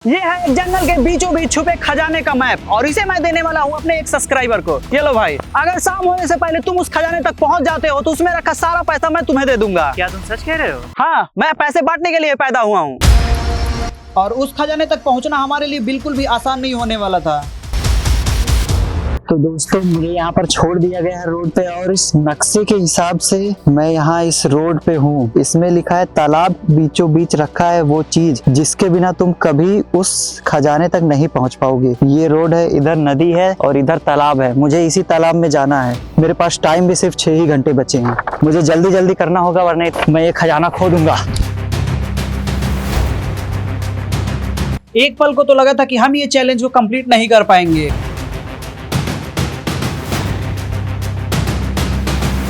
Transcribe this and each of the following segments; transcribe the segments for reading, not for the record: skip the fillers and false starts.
ये है एक जंगल के बीचों बीच छुपे खजाने का मैप और इसे मैं देने वाला हूँ अपने एक सब्सक्राइबर को। ये लो भाई, अगर शाम होने से पहले तुम उस खजाने तक पहुँच जाते हो तो उसमें रखा सारा पैसा मैं तुम्हें दे दूंगा। क्या तुम सच कह रहे हो? हाँ, मैं पैसे बांटने के लिए पैदा हुआ हूँ और उस खजाने तक पहुँचना हमारे लिए बिल्कुल भी आसान नहीं होने वाला था। तो दोस्तों मुझे यहाँ पर छोड़ दिया गया है रोड पे और इस नक्शे के हिसाब से मैं यहाँ इस रोड पे हूँ। इसमें लिखा है तालाब बीचों बीच रखा है वो चीज जिसके बिना तुम कभी उस खजाने तक नहीं पहुँच पाओगे। ये रोड है, इधर नदी है और इधर तालाब है। मुझे इसी तालाब में जाना है। मेरे पास टाइम भी सिर्फ 6 ही घंटे बचे हैं। मुझे जल्दी जल्दी करना होगा वरना मैं ये खजाना खो दूंगा। एक पल को तो लगा था कि हम ये चैलेंज को कंप्लीट नहीं कर पाएंगे।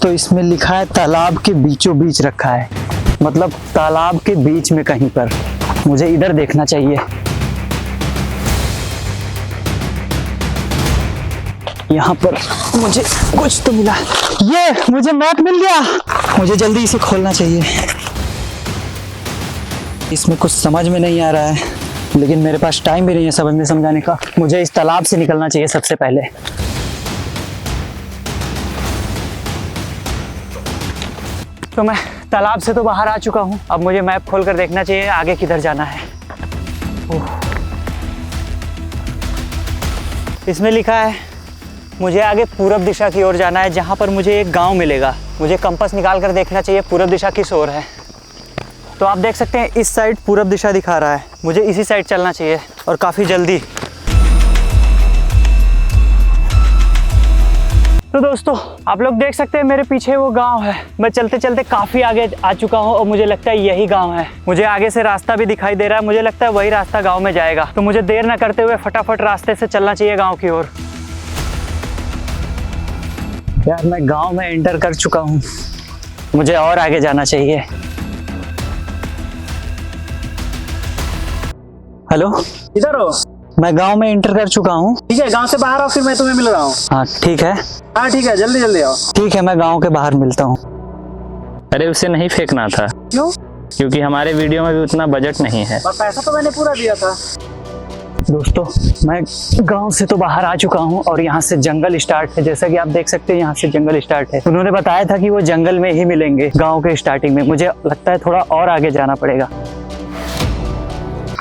तो इसमें लिखा है तालाब के बीचों बीच रखा है, मतलब तालाब के बीच में कहीं पर। मुझे इधर देखना चाहिए। यहाँ पर मुझे कुछ तो मिला। ये मुझे मैप मिल गया। मुझे जल्दी इसे खोलना चाहिए। इसमें कुछ समझ में नहीं आ रहा है लेकिन मेरे पास टाइम भी नहीं है समझने समझाने का। मुझे इस तालाब से निकलना चाहिए सबसे पहले। तो मैं तालाब से तो बाहर आ चुका हूँ। अब मुझे मैप खोलकर देखना चाहिए आगे किधर जाना है। इसमें लिखा है मुझे आगे पूरब दिशा की ओर जाना है जहाँ पर मुझे एक गांव मिलेगा। मुझे कंपास निकाल कर देखना चाहिए पूरब दिशा किस ओर है। तो आप देख सकते हैं इस साइड पूरब दिशा दिखा रहा है। मुझे इसी साइड चलना चाहिए और काफ़ी जल्दी। तो दोस्तों आप लोग देख सकते हैं मेरे पीछे वो गांव है। मैं चलते चलते काफ़ी आगे आ चुका हूं और मुझे लगता है यही गांव है। मुझे आगे से रास्ता भी दिखाई दे रहा है। मुझे लगता है वही रास्ता गांव में जाएगा। तो मुझे देर ना करते हुए फटाफट रास्ते से चलना चाहिए गांव की ओर। यार मैं गांव में एंटर कर चुका हूं। मुझे और आगे जाना चाहिए। हेलो, इधर हो? मैं गांव में एंटर कर चुका हूं। ठीक है, गांव से बाहर आओ फिर मैं तुम्हें मिल रहा हूँ। हाँ ठीक है। हाँ ठीक है, जल्दी जल्दी आओ। ठीक है, मैं गांव के बाहर मिलता हूँ। अरे उसे नहीं फेंकना था। क्यों? क्योंकि हमारे वीडियो में भी उतना बजट नहीं है। पर पैसा तो मैंने पूरा दिया था। दोस्तों मैं गांव से तो बाहर आ चुका हूं और यहाँ से जंगल स्टार्ट है। जैसा कि आप देख सकते हैं यहाँ से जंगल स्टार्ट है। उन्होंने बताया था कि वो जंगल में ही मिलेंगे गांव के स्टार्टिंग में। मुझे लगता है थोड़ा और आगे जाना पड़ेगा।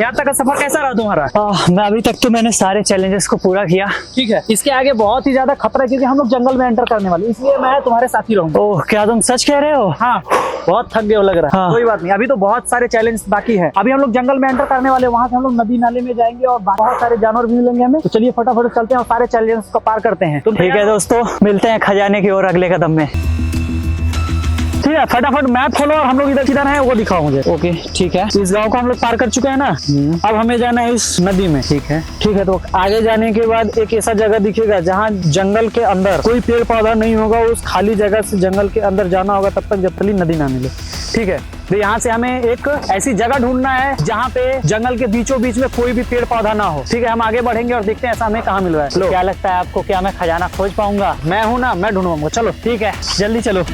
यहाँ तक का सफर कैसा रहा तुम्हारा? मैं अभी तक तो मैंने सारे चैलेंजेस को पूरा किया। ठीक है, इसके आगे बहुत ही ज्यादा खतरा है क्योंकि हम लोग जंगल में एंटर करने वाले, इसलिए मैं तुम्हारे साथ ही रहूंगा। ओह, क्या तुम सच कह रहे हो? हाँ, बहुत थक गए हो लग रहा है। हाँ। कोई बात नहीं, अभी तो बहुत सारे चैलेंज बाकी है। अभी हम लोग जंगल में एंटर करने वाले, वहाँ से हम लोग नदी नाले में जाएंगे और बहुत सारे जानवर भी मिलेंगे हमें। तो चलिए फटाफट चलते हैं और सारे चैलेंज को पार करते हैं। ठीक है दोस्तों, मिलते हैं खजाने की ओर अगले कदम में। ठीक है, फटाफट मैप खोलो और हम लोग इधर किधर है वो दिखाओ मुझे। ओके ठीक है। इस गांव को हम लोग पार कर चुके हैं ना, अब हमें जाना है इस नदी में। ठीक है। ठीक है, तो आगे जाने के बाद एक ऐसा जगह दिखेगा जहाँ जंगल के अंदर कोई पेड़ पौधा नहीं होगा। उस खाली जगह से जंगल के अंदर जाना होगा तब तक जब तक नदी ना मिले। ठीक है, तो यहाँ से हमें एक ऐसी जगह ढूंढना है जहाँ पे जंगल के बीचों बीच में कोई भी पेड़ पौधा ना हो। ठीक है, हम आगे बढ़ेंगे और देखते हैं ऐसा हमें कहाँ मिल रहा है। क्या लगता है आपको, क्या मैं खजाना खोज पाऊंगा? मैं हूँ ना, मैं ढूंढूंगा। चलो ठीक है, जल्दी चलो।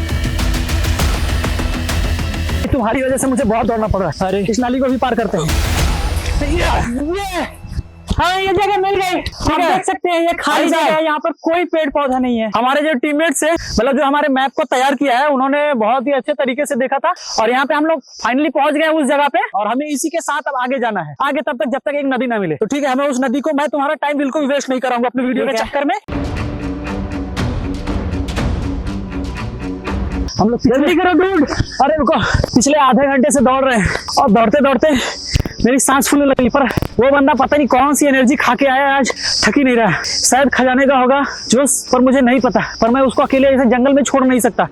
तुम्हारी वजह से मुझे बहुत दौड़ना पड़ रहा है। अरे इस नाली को भी पार करते हैं। हाँ, ये जगह मिल गई। आप देख सकते हैं ये खाली जगह है, यहाँ पर कोई पेड़ पौधा नहीं है। हमारे जो टीममेट्स है, मतलब जो हमारे मैप को तैयार किया है, उन्होंने बहुत ही अच्छे तरीके से देखा था और यहाँ पे हम लोग फाइनली पहुंच गए उस जगह पे और हमें इसी के साथ अब आगे जाना है। आगे तब तक जब तक एक नदी ना मिले। तो ठीक है, हमें उस नदी को, मैं तुम्हारा टाइम बिल्कुल वेस्ट नहीं कराऊंगा अपने वीडियो के चक्कर में। हम लोग जल्दी करो डूड। अरे रुको, पिछले आधे घंटे से दौड़ रहे हैं और दौड़ते दौड़ते मेरी सांस फूलने लगी। पर वो बंदा पता नहीं कौन सी एनर्जी खा के आया, आज थक ही नहीं रहा है। शायद खजाने का होगा जोश, पर मुझे नहीं पता। पर मैं उसको अकेले ऐसे जंगल में छोड़ नहीं सकता।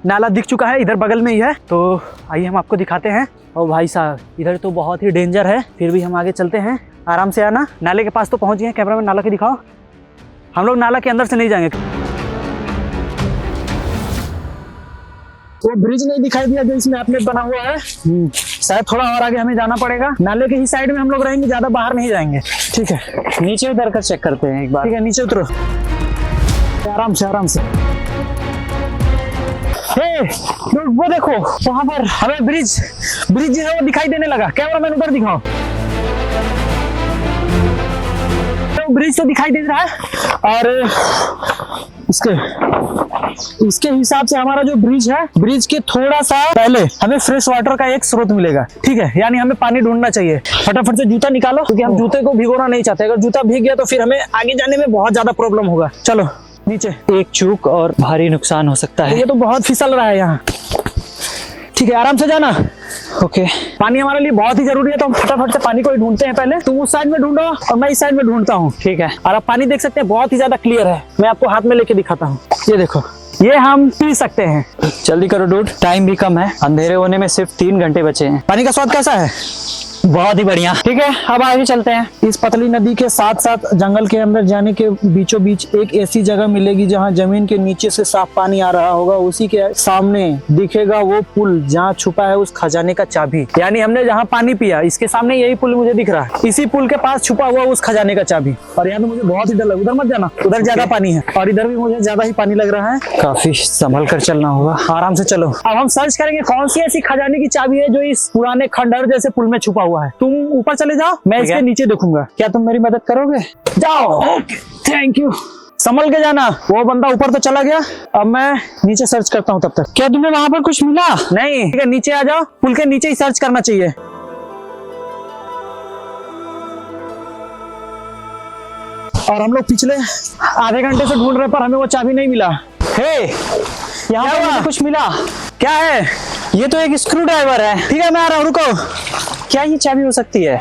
नाला दिख चुका है, इधर बगल में ही है। तो आइए हम आपको दिखाते हैं। और भाई साहब, इधर तो बहुत ही डेंजर है, फिर भी हम आगे चलते हैं। आराम से आना। नाले के पास तो पहुंच गए। कैमरा में नाला के दिखाओ। हम लोग नाला के अंदर से नहीं जाएंगे। वो ब्रिज नहीं दिखाई दिया जो इसमें आपने बना हुआ है। शायद थोड़ा और आगे हमें जाना पड़ेगा। नाले के ही साइड में हम लोग रहेंगे, ज्यादा बाहर नहीं जाएंगे। ठीक है, नीचे उतर कर चेक करते हैं एक बार। ठीक है, नीचे उतरो। आराम से आराम से। ये वो देखो वहां पर हमें ब्रिज जो है वो दिखाई देने लगा। कैमरामैन उधर दिखाओ, तो ब्रिज तो दिखाई दे रहा है। और इसके हिसाब से हमारा जो ब्रिज है, ब्रिज के थोड़ा सा पहले हमें फ्रेश वाटर का एक स्रोत मिलेगा। ठीक है, यानी हमें पानी ढूंढना चाहिए। फटाफट से जूता निकालो, क्योंकि हम जूते को भिगोना नहीं चाहते। अगर जूता भीग गया तो फिर हमें आगे जाने में बहुत ज्यादा प्रॉब्लम होगा। चलो नीचे, एक चूक और भारी नुकसान हो सकता है। ये तो बहुत फिसल रहा है यहाँ। ठीक है, आराम से जाना। ओके, पानी हमारे लिए बहुत ही जरूरी है, तो हम फटाफट से पानी को ही ढूंढते हैं। पहले तुम उस साइड में ढूंढो और मैं इस साइड में ढूंढता हूँ। ठीक है। और आप पानी देख सकते हैं, बहुत ही ज्यादा क्लियर है। मैं आपको हाथ में लेके दिखाता हूँ। ये देखो, ये हम पी सकते हैं। जल्दी करो डूड, टाइम भी कम है। अंधेरे होने में सिर्फ 3 घंटे बचे हैं। पानी का स्वाद कैसा है? बहुत ही बढ़िया। ठीक है, अब आगे चलते हैं। इस पतली नदी के साथ साथ जंगल के अंदर जाने के बीचों बीच एक ऐसी जगह मिलेगी जहां जमीन के नीचे से साफ पानी आ रहा होगा। उसी के सामने दिखेगा वो पुल जहां छुपा है उस खजाने का चाबी। यानी हमने जहां पानी पिया, इसके सामने यही पुल मुझे दिख रहा है। इसी पुल के पास छुपा हुआ उस खजाने का चाबी। और यहाँ तो मुझे बहुत ही डर लग, उधर मत जाना, उधर ज्यादा पानी है और इधर भी मुझे ज्यादा ही पानी लग रहा है। काफी संभल कर चलना होगा। आराम से चलो। अब हम सर्च करेंगे कौन सी ऐसी खजाने की चाबी है जो इस पुराने खंडहर जैसे पुल में छुपा हुआ है। तुम ऊपर चले जाओ, मैं इसके नीचे देखूंगा। क्या तुम मेरी मदद करोगे? जाओ। Okay, thank you. संभल के जाना। वो बंदा ऊपर तो चला गया, अब मैं नीचे सर्च करता हूँ तब तक। क्या तुम्हें वहां पर कुछ मिला? नहीं। ठीक है, नीचे आ जाओ, पुल के नीचे ही सर्च करना चाहिए। और हम लोग पिछले आधे घंटे से ढूंढ रहे पर हमें वो चाबी नहीं मिला। हे, यहाँ पर मुझे कुछ मिला। क्या है? ये तो एक स्क्रू ड्राइवर है। ठीक है, मैं आ रहा हूँ, रुको। क्या ये चाबी हो सकती है?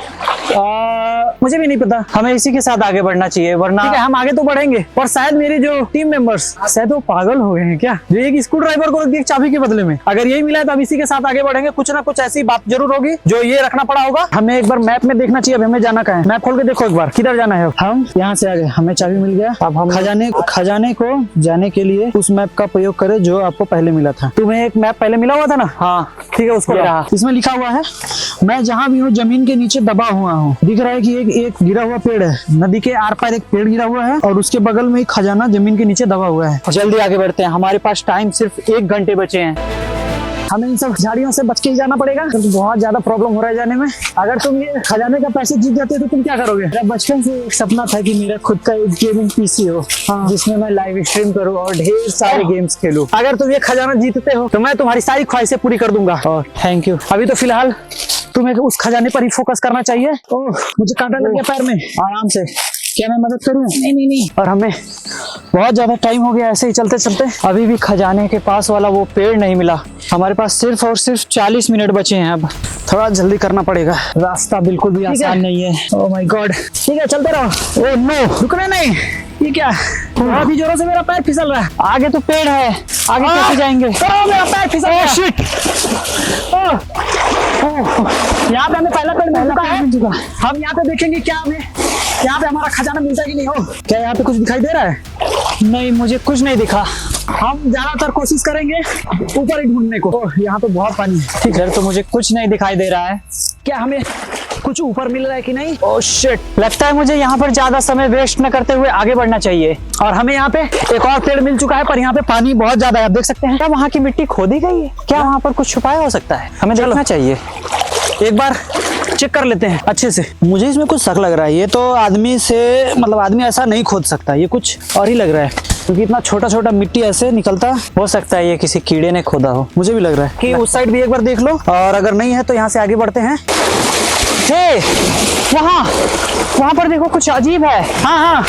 मुझे भी नहीं पता। हमें इसी के साथ आगे बढ़ना चाहिए, वरना ठीक है, हम आगे तो बढ़ेंगे। और शायद मेरी जो टीम मेंबर्स शायद वो पागल हो गए हैं क्या, जो एक स्क्रू ड्राइवर को एक चाबी के बदले में। अगर यही मिला है तो हम इसी के साथ आगे बढ़ेंगे। कुछ ना कुछ ऐसी बात जरूर होगी जो ये रखना पड़ा होगा। हमें एक बार मैप में देखना चाहिए, अब हमें जाना कहाँ है। मैप खोल के देखो एक बार, किधर जाना है। हम यहाँ से आ गए, हमें चाबी मिल गया। अब हम खजाने को जाने के लिए उस मैप का प्रयोग करें जो आपको पहले मिला था। तुम्हें एक मैप पहले मिला हुआ था ना? हाँ, ठीक है, उसको इसमें लिखा हुआ है, मैं जहाँ भी हूँ जमीन के नीचे दबा हुआ हूँ। दिख रहा है कि एक गिरा हुआ पेड़ है, नदी के आर पार एक पेड़ गिरा हुआ है और उसके बगल में एक खजाना जमीन के नीचे दबा हुआ है। जल्दी आगे बढ़ते हैं, हमारे पास टाइम सिर्फ 1 घंटे बचे हैं। हमें इन सब झाड़ियों से बच के ही जाना पड़ेगा, क्योंकि बहुत ज्यादा प्रॉब्लम हो रहा है जाने में। अगर तुम ये खजाने का पैसे जीत जाते तो तुम क्या करोगे? मेरा बचपन से एक सपना था कि मेरा खुद का एक गेमिंग पीसी हो, जिसमें मैं लाइव स्ट्रीम करूँ और ढेर सारे गेम्स खेलूं। अगर तुम ये खजाना जीतते हो तो मैं तुम्हारी सारी ख्वाहिशें पूरी कर दूंगा। और थैंक यू। अभी तो फिलहाल तुम्हें उस खजाने पर ही फोकस करना चाहिए। ओह, मुझे कांटा लग गया पैर में। आराम से, क्या मैं मदद करूं? नहीं। और हमें बहुत ज्यादा टाइम हो गया ऐसे ही चलते चलते। अभी भी खजाने के पास वाला वो पेड़ नहीं मिला। हमारे पास सिर्फ और सिर्फ 40 मिनट बचे हैं। अब थोड़ा जल्दी करना पड़ेगा, रास्ता बिल्कुल भी आसान नहीं है। Oh my God. ठीक है, चलते रहो। ओह नो, रुकना नहीं। ये क्या? बहुत ही जोरों से मेरा पैर फिसल रहा है। आगे तो पेड़ है, आगे कैसे जाएंगे? मेरा पैर फिसल गया। शिट। यहाँ पे हमें पहला पेड़ मिल चुका है। हम यहाँ पे देखेंगे क्या हमें यहाँ पे हमारा खजाना मिलता है कि नहीं। हो, क्या यहाँ पे कुछ दिखाई दे रहा है? नहीं, मुझे कुछ नहीं दिखा। हम ज्यादातर कोशिश करेंगे ऊपर ही ढूंढने को। यहाँ तो बहुत पानी है। ठीक है, तो मुझे कुछ नहीं दिखाई दे रहा है। क्या हमें कुछ ऊपर मिल रहा है कि नहीं? ओह शिट, लगता है मुझे यहाँ पर ज्यादा समय वेस्ट न करते हुए आगे बढ़ना चाहिए। और हमें यहाँ पे एक और पेड़ मिल चुका है, पर यहाँ पे पानी बहुत ज्यादा है, आप देख सकते हैं। क्या वहाँ की मिट्टी खोदी गई है? क्या वहाँ पर कुछ छुपाया हो सकता है? हमें देखना चाहिए, एक बार चेक कर लेते हैं अच्छे से। मुझे इसमें कुछ शक लग रहा है। ये तो आदमी ऐसा नहीं खोद सकता, ये कुछ और ही लग रहा है, क्योंकि इतना छोटा छोटा मिट्टी ऐसे निकलता। हो सकता है ये किसी कीड़े ने खोदा हो। मुझे भी लग रहा है कि उस साइड भी एक बार देख लो, और अगर नहीं है तो यहाँ से आगे बढ़ते हैं। हे, वहाँ पर देखो, कुछ अजीब है। हाँ,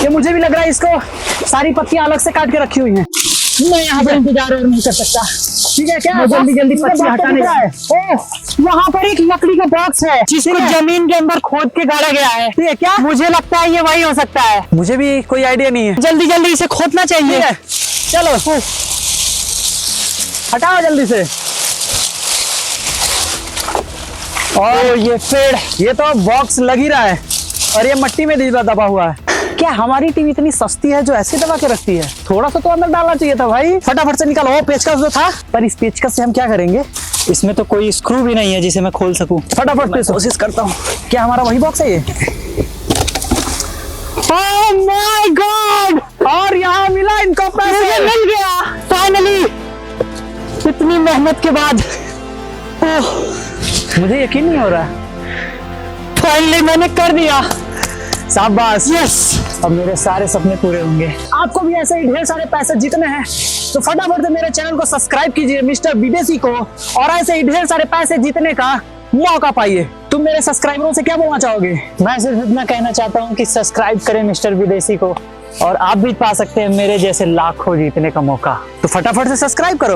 ये मुझे भी लग रहा है। इसको सारी पत्तियां अलग से काट के रखी हुई हैं। मैं यहाँ पर इंतजार और नहीं कर सकता। ठीक है, क्या जल्दी पत्ती हटाने का है। वहाँ पर एक लकड़ी का बॉक्स है जिसको जमीन के अंदर खोद के गाड़ा गया है। ठीक है, क्या? मुझे लगता है ये वही हो सकता है। मुझे भी कोई आइडिया नहीं है। जल्दी जल्दी इसे खोदना चाहिए। चलो, हटाओ जल्दी से। और ये पेड़, ये तो बॉक्स लग ही रहा है और ये मट्टी में दबा हुआ है। क्या हमारी टीम इतनी सस्ती है जो ऐसे दबा के रखती है? थोड़ा सा तो अंदर डालना चाहिए था भाई। फटाफट से निकालो। वो पेचकस जो था, पर इस पेचकस से हम क्या करेंगे? इसमें तो कोई स्क्रू भी नहीं है जिसे मैं खोल सकूं। फटाफट से कोशिश करता हूँ। क्या हमारा वही बॉक्स है ये? Oh my God! और यहाँ मिला इनको पैसे। मिल गया फाइनली। इतनी मेहनत के बाद मुझे यकीन नहीं हो रहा, फाइनली मैंने कर दिया। शाबाश, यस, अब मेरे सारे सपने पूरे होंगे। आपको भी ऐसे ही ढेर सारे पैसे जीतने हैं तो फटाफट से मेरे चैनल को सब्सक्राइब कीजिए मिस्टर विदेशी को, और ऐसे ही ढेर सारे पैसे जीतने का मौका पाइए। तुम मेरे सब्सक्राइबरों से क्या बोलना चाहोगे? मैं सिर्फ इतना कहना चाहता हूँ कि सब्सक्राइब करें मिस्टर विदेशी को, और आप भी पा सकते हैं मेरे जैसे लाखों जीतने का मौका। तो फटाफट से सब्सक्राइब करो।